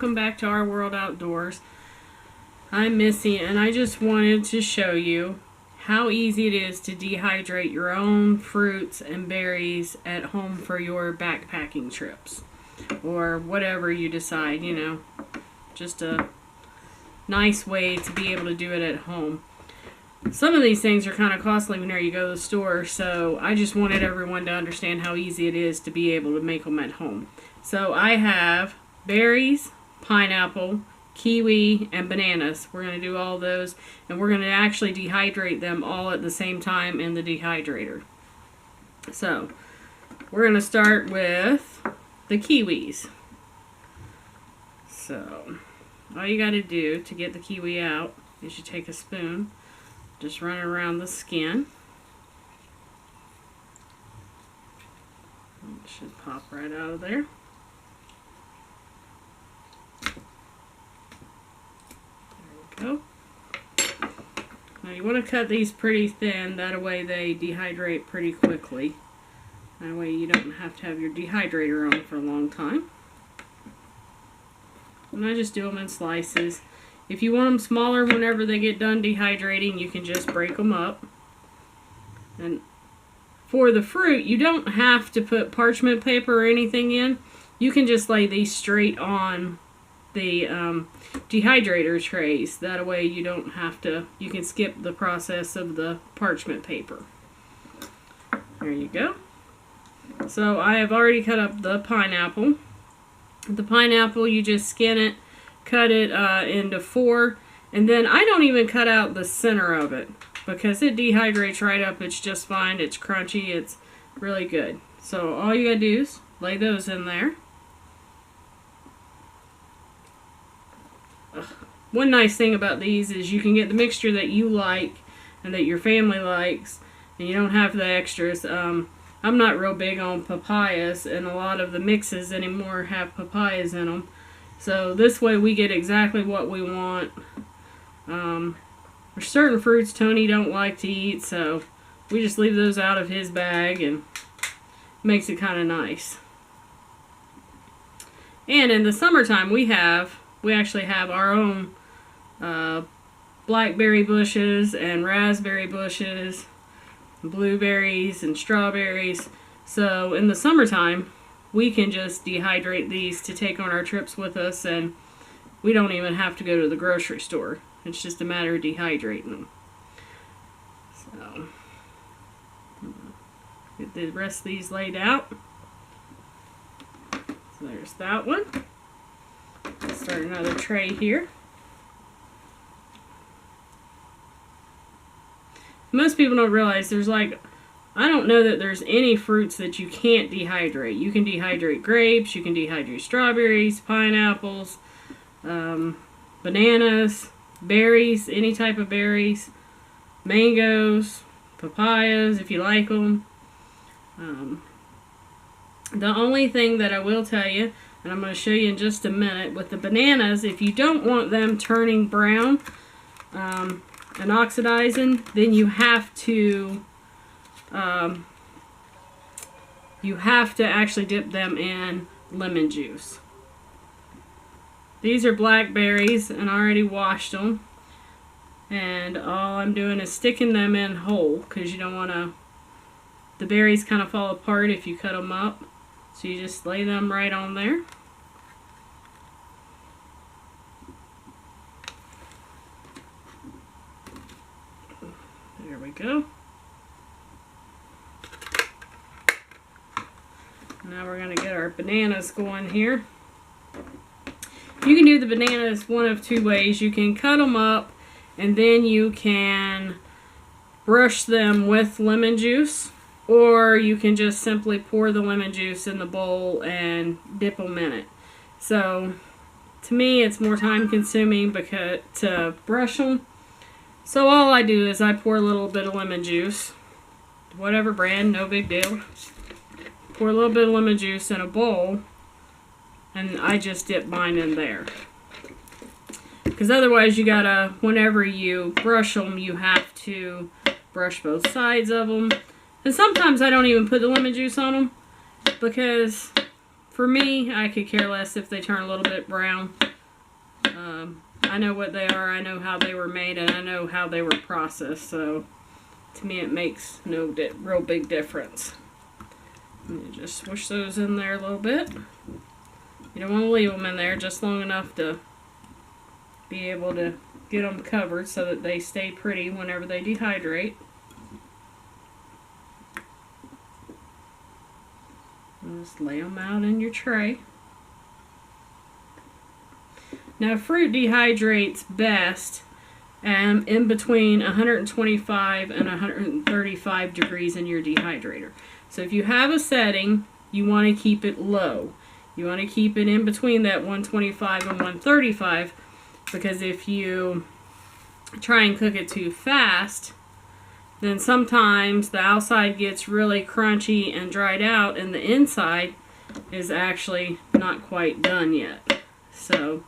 welcome back to Our World Outdoors. I'm Missy, and I just wanted to show you how easy it is to dehydrate your own fruits and berries at home for your backpacking trips, or whatever you decide, you know, just a nice way to be able to do it at home. Some of these things are kind of costly whenever you go to the store, so I just wanted everyone to understand how easy it is to be able to make them at home. So I have berries, pineapple, kiwi, and bananas. We're going to do all those, and we're going to actually dehydrate them all at the same time in the dehydrator. So we're going to start with the kiwis. So all you got to do to get the kiwi out is you take a spoon, just run it around the skin. It should pop right out of there. There we go. Now you want to cut these pretty thin, that way they dehydrate pretty quickly. That way you don't have to have your dehydrator on for a long time. And I just do them in slices. If you want them smaller whenever they get done dehydrating, you can just break them up. And for the fruit, you don't have to put parchment paper or anything in. You can just lay these straight on the dehydrator trays. That way you don't have to, you can skip the process of the parchment paper. There you go. So I have already cut up the pineapple. The pineapple, you just skin it, cut it into 4, and then I don't even cut out the center of it because it dehydrates right up. It's just fine. It's crunchy. It's really good. So all you gotta do is lay those in there. One nice thing about these is you can get the mixture that you like and that your family likes, and you don't have the extras. I'm not real big on papayas, and a lot of the mixes anymore have papayas in them. So this way we get exactly what we want. There's certain fruits Tony don't like to eat, so we just leave those out of his bag, and makes it kind of nice. And in the summertime we actually have our own blackberry bushes and raspberry bushes, blueberries and strawberries. So in the summertime we can just dehydrate these to take on our trips with us, and we don't even have to go to the grocery store. It's just a matter of dehydrating them. So get the rest of these laid out. So there's that one. Let's start another tray here. Most people don't realize there's I don't know that there's any fruits that you can't dehydrate. You can dehydrate grapes, you can dehydrate strawberries, pineapples, bananas, berries, any type of berries, mangoes, papayas if you like them. The only thing that I will tell you, and I'm going to show you in just a minute, with the bananas, if you don't want them turning brown and oxidizing, then you have to actually dip them in lemon juice. These are blackberries, and I already washed them, and all I'm doing is sticking them in whole, because you don't want the berries kind of fall apart if you cut them up. So you just lay them right on there. There we go. Now we're going to get our bananas going here. You can do the bananas one of two ways. You can cut them up, and then you can brush them with lemon juice, or you can just simply pour the lemon juice in the bowl and dip them in it. So to me it's more time consuming to brush them. So all I do is I pour a little bit of lemon juice, whatever brand, no big deal. Pour a little bit of lemon juice in a bowl, and I just dip mine in there. Because otherwise you gotta, whenever you brush them, you have to brush both sides of them. And sometimes I don't even put the lemon juice on them, because for me, I could care less if they turn a little bit brown. I know what they are, I know how they were made, and I know how they were processed, so to me it makes no real big difference. Let me just swish those in there a little bit. You don't want to leave them in there just long enough to be able to get them covered so that they stay pretty whenever they dehydrate. And just lay them out in your tray. Now, fruit dehydrates best in between 125 and 135 degrees in your dehydrator. So if you have a setting, you want to keep it low. You want to keep it in between that 125 and 135, because if you try and cook it too fast, then sometimes the outside gets really crunchy and dried out and the inside is actually not quite done yet. So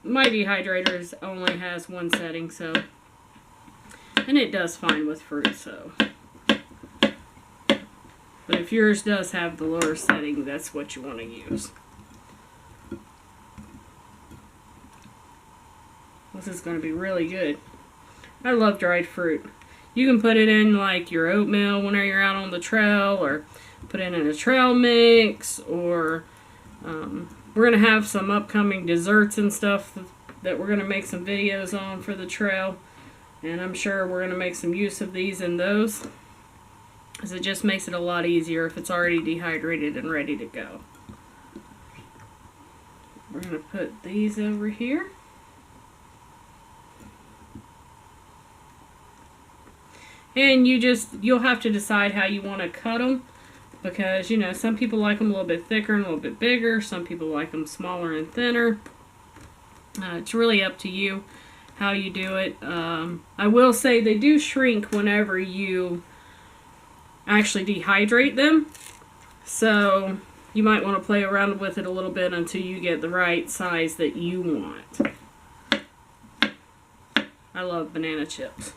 my dehydrator only has one setting, so, and it does fine with fruit, so. But if yours does have the lower setting, that's what you want to use. This is going to be really good. I love dried fruit. You can put it in like your oatmeal whenever you're out on the trail, or put it in a trail mix, or we're going to have some upcoming desserts and stuff that we're going to make some videos on for the trail. And I'm sure we're going to make some use of these and those, because it just makes it a lot easier if it's already dehydrated and ready to go. We're going to put these over here. And you'll have to decide how you want to cut them, because, you know, some people like them a little bit thicker and a little bit bigger. Some people like them smaller and thinner. It's really up to you how you do it. I will say they do shrink whenever you actually dehydrate them. So you might want to play around with it a little bit until you get the right size that you want. I love banana chips.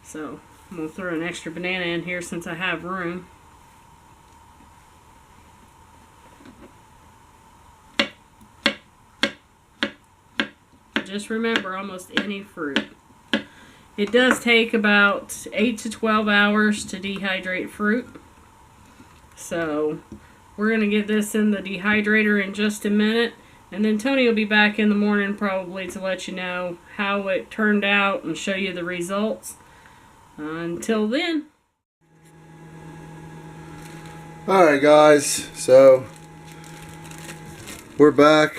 So I'm going to throw an extra banana in here since I have room. Just remember, almost any fruit. It does take about 8 to 12 hours to dehydrate fruit. So we're going to get this in the dehydrator in just a minute. And then Tony will be back in the morning probably to let you know how it turned out and show you the results. Until then. Alright guys, so we're back.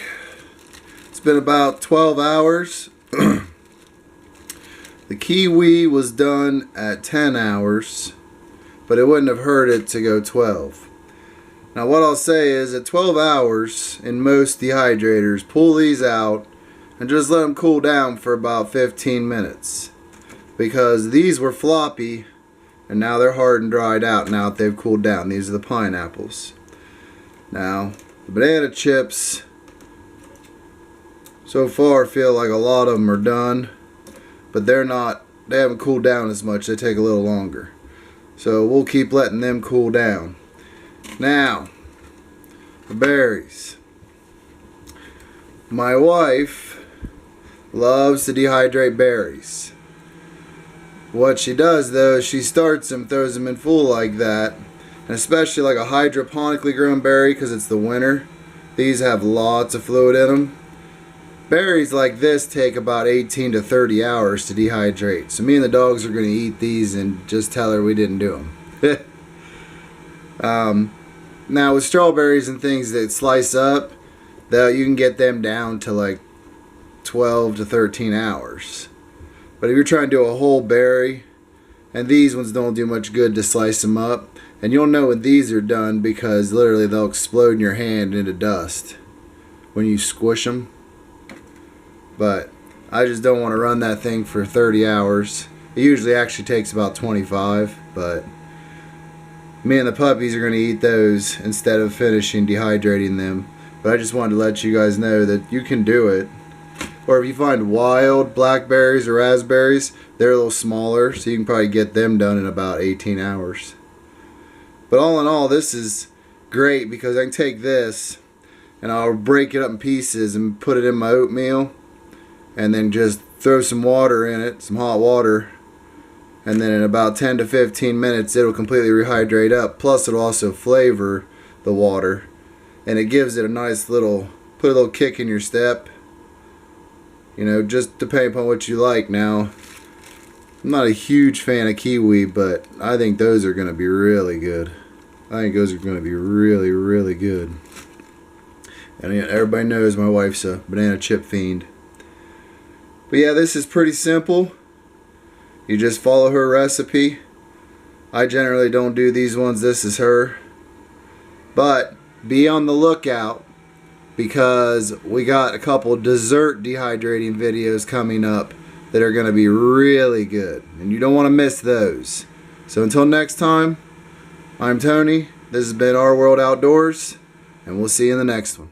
It's been about 12 hours. The kiwi was done at 10 hours, but it wouldn't have hurt it to go 12. Now what I'll say is at 12 hours in most dehydrators, pull these out and just let them cool down for about 15 minutes. Because these were floppy and now they're hard and dried out now that they've cooled down. These are the pineapples. Now, the banana chips, so far feel like a lot of them are done, but they haven't cooled down as much. They take a little longer. So we'll keep letting them cool down. Now, the berries. My wife loves to dehydrate berries. What she does though is she starts them, throws them in full like that, and especially like a hydroponically grown berry, because it's the winter, these have lots of fluid in them. Berries like this take about 18 to 30 hours to dehydrate, so me and the dogs are going to eat these and just tell her we didn't do them. Now with strawberries and things that slice up, though, you can get them down to like 12 to 13 hours. But if you're trying to do a whole berry, and these ones don't do much good to slice them up, and you'll know when these are done because literally they'll explode in your hand into dust when you squish them. But I just don't want to run that thing for 30 hours. It usually actually takes about 25, but me and the puppies are going to eat those instead of finishing dehydrating them. But I just wanted to let you guys know that you can do it. Or if you find wild blackberries or raspberries, they're a little smaller, so you can probably get them done in about 18 hours. But all in all, this is great because I can take this and I'll break it up in pieces and put it in my oatmeal, and then just throw some water in it, some hot water, and then in about 10 to 15 minutes it'll completely rehydrate up. Plus it'll also flavor the water, and it gives it a nice little, put a little kick in your step, you know, just depending upon what you like. Now, I'm not a huge fan of kiwi, but I think those are going to be really good. I think those are going to be really, really good. And yeah, everybody knows my wife's a banana chip fiend. But yeah, this is pretty simple. You just follow her recipe. I generally don't do these ones. This is her. But be on the lookout, because we got a couple dessert dehydrating videos coming up that are going to be really good, and you don't want to miss those. So until next time, I'm Tony. This has been Our World Outdoors, and we'll see you in the next one.